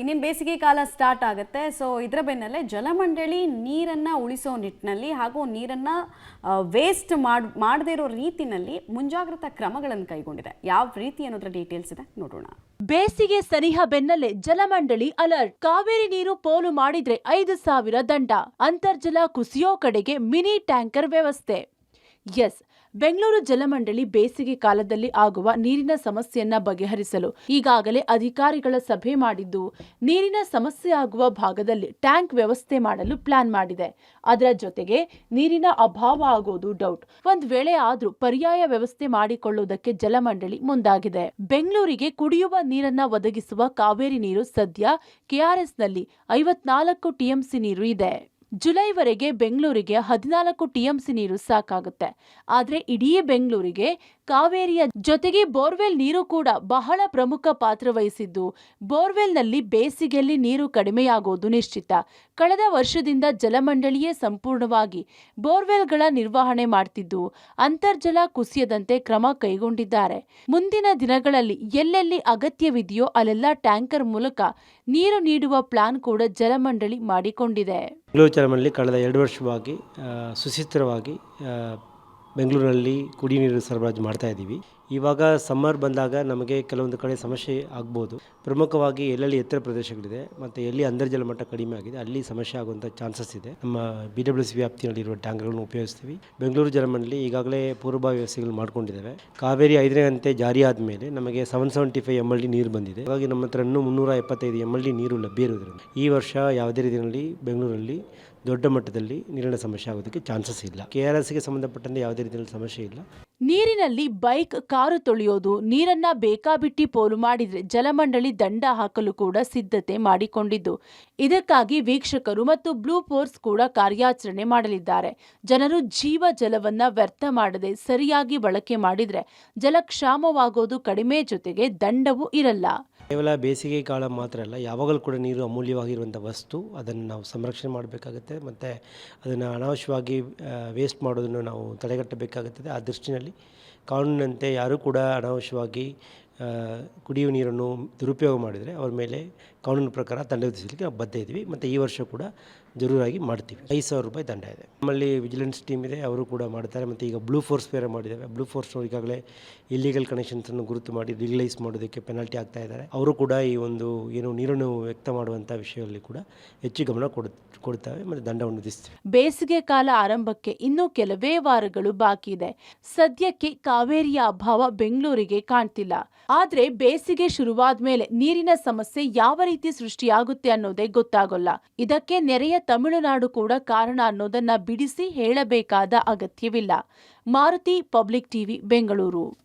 ಇನ್ನೇನು ಬೇಸಿಗೆ ಕಾಲ ಸ್ಟಾರ್ಟ್ ಆಗುತ್ತೆ. ಸೊ ಇದರ ಬೆನ್ನಲ್ಲೇ ಜಲಮಂಡಳಿ ನೀರನ್ನು ಉಳಿಸೋ ನಿಟ್ಟಿನಲ್ಲಿ ಹಾಗೂ ನೀರನ್ನು ವೇಸ್ಟ್ ಮಾಡದೇ ಇರೋ ರೀತಿನಲ್ಲಿ ಮುಂಜಾಗ್ರತಾ ಕ್ರಮಗಳನ್ನು ಕೈಗೊಂಡಿದೆ. ಯಾವ ರೀತಿ ಅನ್ನೋದ್ರ ಡೀಟೇಲ್ಸ್ ಇದೆ ನೋಡೋಣ. ಬೇಸಿಗೆ ಸನಿಹ ಬೆನ್ನಲ್ಲೇ ಜಲಮಂಡಳಿ ಅಲರ್ಟ್. ಕಾವೇರಿ ನೀರು ಪೋಲು ಮಾಡಿದ್ರೆ 5,000 ದಂಡ. ಅಂತರ್ಜಲ ಕುಸಿಯೋ ಕಡೆಗೆ ಮಿನಿ ಟ್ಯಾಂಕರ್ ವ್ಯವಸ್ಥೆ. ಎಸ್, ಬೆಂಗಳೂರು ಜಲಮಂಡಳಿ ಬೇಸಿಗೆ ಕಾಲದಲ್ಲಿ ಆಗುವ ನೀರಿನ ಸಮಸ್ಯೆಯನ್ನ ಬಗೆಹರಿಸಲು ಈಗಾಗಲೇ ಅಧಿಕಾರಿಗಳ ಸಭೆ ಮಾಡಿದ್ದು, ನೀರಿನ ಸಮಸ್ಯೆ ಆಗುವ ಭಾಗದಲ್ಲಿ ಟ್ಯಾಂಕ್ ವ್ಯವಸ್ಥೆ ಮಾಡಲು ಪ್ಲಾನ್ ಮಾಡಿದೆ. ಅದರ ಜೊತೆಗೆ ನೀರಿನ ಅಭಾವ ಆಗೋದು ಡೌಟ್. ಒಂದ್ ವೇಳೆ ಆದ್ರೂ ಪರ್ಯಾಯ ವ್ಯವಸ್ಥೆ ಮಾಡಿಕೊಳ್ಳುವುದಕ್ಕೆ ಜಲಮಂಡಳಿ ಮುಂದಾಗಿದೆ. ಬೆಂಗಳೂರಿಗೆ ಕುಡಿಯುವ ನೀರನ್ನ ಒದಗಿಸುವ ಕಾವೇರಿ ನೀರು ಸದ್ಯ ಕೆಆರ್ಎಸ್ನಲ್ಲಿ 54 ಟಿಎಂಸಿ ನೀರು ಇದೆ. ಜುಲೈವರೆಗೆ ಬೆಂಗಳೂರಿಗೆ 14 ಟಿಎಂಸಿ ನೀರು ಸಾಕಾಗುತ್ತೆ. ಆದ್ರೆ ಇಡೀ ಬೆಂಗಳೂರಿಗೆ ಕಾವೇರಿಯ ಜೊತೆಗೆ ಬೋರ್ವೆಲ್ ನೀರು ಕೂಡ ಬಹಳ ಪ್ರಮುಖ ಪಾತ್ರ ವಹಿಸಿದ್ದು, ಬೋರ್ವೆಲ್ನಲ್ಲಿ ಬೇಸಿಗೆಯಲ್ಲಿ ನೀರು ಕಡಿಮೆಯಾಗೋದು ನಿಶ್ಚಿತ. ಕಳೆದ ವರ್ಷದಿಂದ ಜಲಮಂಡಳಿಯೇ ಸಂಪೂರ್ಣವಾಗಿ ಬೋರ್ವೆಲ್ಗಳ ನಿರ್ವಹಣೆ ಮಾಡ್ತಿದ್ದು, ಅಂತರ್ಜಲ ಕುಸಿಯದಂತೆ ಕ್ರಮ ಕೈಗೊಂಡಿದ್ದಾರೆ. ಮುಂದಿನ ದಿನಗಳಲ್ಲಿ ಎಲ್ಲೆಲ್ಲಿ ಅಗತ್ಯವಿದೆಯೋ ಅಲ್ಲೆಲ್ಲ ಟ್ಯಾಂಕರ್ ಮೂಲಕ ನೀರು ನೀಡುವ ಪ್ಲಾನ್ ಕೂಡ ಜಲಮಂಡಳಿ ಮಾಡಿಕೊಂಡಿದೆ. ಬೆಂಗಳೂರು ಜಲಮಂಡಳಿ ಕಳೆದ 2 ವರ್ಷವಾಗಿ ಸುಸ್ಥಿರವಾಗಿ ಬೆಂಗಳೂರಿನಲ್ಲಿ ಕುಡಿ ನೀರು ಸರಬರಾಜು ಮಾಡ್ತಾ ಇದ್ದೀವಿ. ಇವಾಗ ಸಮ್ಮರ್ ಬಂದಾಗ ನಮಗೆ ಕೆಲವೊಂದು ಕಡೆ ಸಮಸ್ಯೆ ಆಗ್ಬೋದು. ಪ್ರಮುಖವಾಗಿ ಎಲ್ಲೆಲ್ಲಿ ಎತ್ತರ ಪ್ರದೇಶಗಳಿದೆ ಮತ್ತು ಎಲ್ಲಿ ಅಂತರ್ಜಲ ಮಟ್ಟ ಕಡಿಮೆ ಆಗಿದೆ ಅಲ್ಲಿ ಸಮಸ್ಯೆ ಆಗುವಂಥ ಚಾನ್ಸಸ್ ಇದೆ. ನಮ್ಮ BWC ವ್ಯಾಪ್ತಿಯಲ್ಲಿರುವ ಟ್ಯಾಂಕರ್ಗಳನ್ನು ಉಪಯೋಗಿಸ್ತೀವಿ. ಬೆಂಗಳೂರು ಜಲಮಂಡಳಿ ಈಗಾಗಲೇ ಪೂರ್ವಭಾವಿ ವ್ಯವಸ್ಥೆಗಳು ಮಾಡ್ಕೊಂಡಿದ್ದೇವೆ. ಕಾವೇರಿ 5ನೇ ಹಂತ ಜಾರಿ ಆದಮೇಲೆ ನಮಗೆ 775 MLD ನೀರು ಬಂದಿದೆ. ಹಾಗಾಗಿ ನಮ್ಮ ಹತ್ರ ಇನ್ನೂ 355 MLD ನೀರು ಲಭ್ಯ ಇರೋದ್ರಿಂದ ಈ ವರ್ಷ ಯಾವುದೇ ರೀತಿಯಲ್ಲಿ ಬೆಂಗಳೂರಲ್ಲಿ ದೊಡ್ಡ ಮಟ್ಟದಲ್ಲಿ ನೀರಿನ ಸಮಸ್ಯೆ ಆಗೋದಕ್ಕೆ ಚಾನ್ಸಸ್ ಇಲ್ಲ. KRSಗೆ ಸಂಬಂಧಪಟ್ಟಂತೆ ಯಾವುದೇ ರೀತಿಯಲ್ಲಿ ಸಮಸ್ಯೆ ಇಲ್ಲ. ನೀರಿನಲ್ಲಿ ಬೈಕ್, ಕಾರು ತೊಳೆಯೋದು, ನೀರನ್ನ ಬೇಕಾಬಿಟ್ಟಿ ಪೋಲು ಮಾಡಿದ್ರೆ ಜಲಮಂಡಳಿ ದಂಡ ಹಾಕಲು ಕೂಡ ಸಿದ್ಧತೆ ಮಾಡಿಕೊಂಡಿದ್ದು, ಇದಕ್ಕಾಗಿ ವೀಕ್ಷಕರು ಮತ್ತು ಬ್ಲೂ ಫೋರ್ಸ್ ಕೂಡ ಕಾರ್ಯಾಚರಣೆ ಮಾಡಲಿದ್ದಾರೆ. ಜನರು ಜೀವ ಜಲವನ್ನ ವ್ಯರ್ಥ ಮಾಡದೆ ಸರಿಯಾಗಿ ಬಳಕೆ ಮಾಡಿದ್ರೆ ಜಲಕ್ಷಾಮವಾಗೋದು ಕಡಿಮೆ, ಜೊತೆಗೆ ದಂಡವೂ ಇರಲ್ಲ. ಕೇವಲ ಬೇಸಿಗೆ ಕಾಲ ಮಾತ್ರ ಅಲ್ಲ, ಯಾವಾಗಲೂ ಕೂಡ ನೀರು ಅಮೂಲ್ಯವಾಗಿರುವಂಥ ವಸ್ತು. ಅದನ್ನು ನಾವು ಸಂರಕ್ಷಣೆ ಮಾಡಬೇಕಾಗುತ್ತೆ ಮತ್ತು ಅದನ್ನು ಅನಾವಶ್ಯವಾಗಿ ವೇಸ್ಟ್ ಮಾಡೋದನ್ನು ನಾವು ತಡೆಗಟ್ಟಬೇಕಾಗುತ್ತದೆ. ಆ ದೃಷ್ಟಿನಲ್ಲಿ ಕಾನೂನಿನಂತೆ ಯಾರೂ ಕೂಡ ಅನಾವಶ್ಯವಾಗಿ ಕುಡಿಯುವ ನೀರನ್ನು ದುರುಪಯೋಗ ಮಾಡಿದರೆ ಅವ್ರ ಮೇಲೆ ಕಾನೂನು ಪ್ರಕಾರ ದಂಡ ವಿಧಿಸಲಿಕ್ಕೆ ನಾವು ಬದ್ಧ ಇದ್ದೀವಿ. ಮತ್ತು ಈ ವರ್ಷ ಕೂಡ ಜರೂರಾಗಿ ಮಾಡ್ತೀವಿ. 5,000 ರೂಪಾಯಿ ದಂಡ ಇದೆ. ನಮ್ಮಲ್ಲಿ ವಿಜಿಲೆನ್ಸ್ ಟೀಮ್ ಇದೆ, ಅವರು ಕೂಡ ಮಾಡ್ತಾರೆ. ಮತ್ತು ಈಗ ಬ್ಲೂ ಫೋರ್ಸ್ ಬೇರೆ ಮಾಡಿದ್ದೇವೆ. ಬ್ಲೂ ಫೋರ್ಸ್ನವರು ಈಗಾಗಲೇ ಇಲ್ಲಿಗಲ್ ಕನೆಕ್ಷನ್ಸನ್ನು ಗುರುತು ಮಾಡಿ ರಿಲೈಸ್ ಮಾಡೋದಕ್ಕೆ ಪೆನಾಲ್ಟಿ ಆಗ್ತಾ ಇದ್ದಾರೆ. ಅವರು ಕೂಡ ಈ ಒಂದು ಏನು ನೀರನ್ನು ವ್ಯಕ್ತ ಮಾಡುವಂಥ ವಿಷಯದಲ್ಲಿ ಕೂಡ ಹೆಚ್ಚು ಗಮನ ಕೊಡ್ತೇವೆ ಮತ್ತು ದಂಡವನ್ನು ವಿಧಿಸ್ತೀವಿ. ಬೇಸಿಗೆ ಕಾಲ ಆರಂಭಕ್ಕೆ ಇನ್ನೂ ಕೆಲವೇ ವಾರಗಳು ಬಾಕಿ ಇದೆ. ಸದ್ಯಕ್ಕೆ ಕಾವೇರಿಯ ಅಭಾವ ಬೆಂಗಳೂರಿಗೆ ಕಾಣ್ತಿಲ್ಲ. ಆದ್ರೆ ಬೇಸಿಗೆ ಶುರುವಾದ ಮೇಲೆ ನೀರಿನ ಸಮಸ್ಯೆ ಯಾವ ರೀತಿ ಸೃಷ್ಟಿಯಾಗುತ್ತೆ ಅನ್ನೋದೇ ಗೊತ್ತಾಗೋಲ್ಲ. ಇದಕ್ಕೆ ನೆರೆಯ ತಮಿಳುನಾಡು ಕೂಡ ಕಾರಣ ಅನ್ನೋದನ್ನ ಬಿಡಿಸಿ ಹೇಳಬೇಕಾದ ಅಗತ್ಯವಿಲ್ಲ. Maruti, public TV, Bengaluru.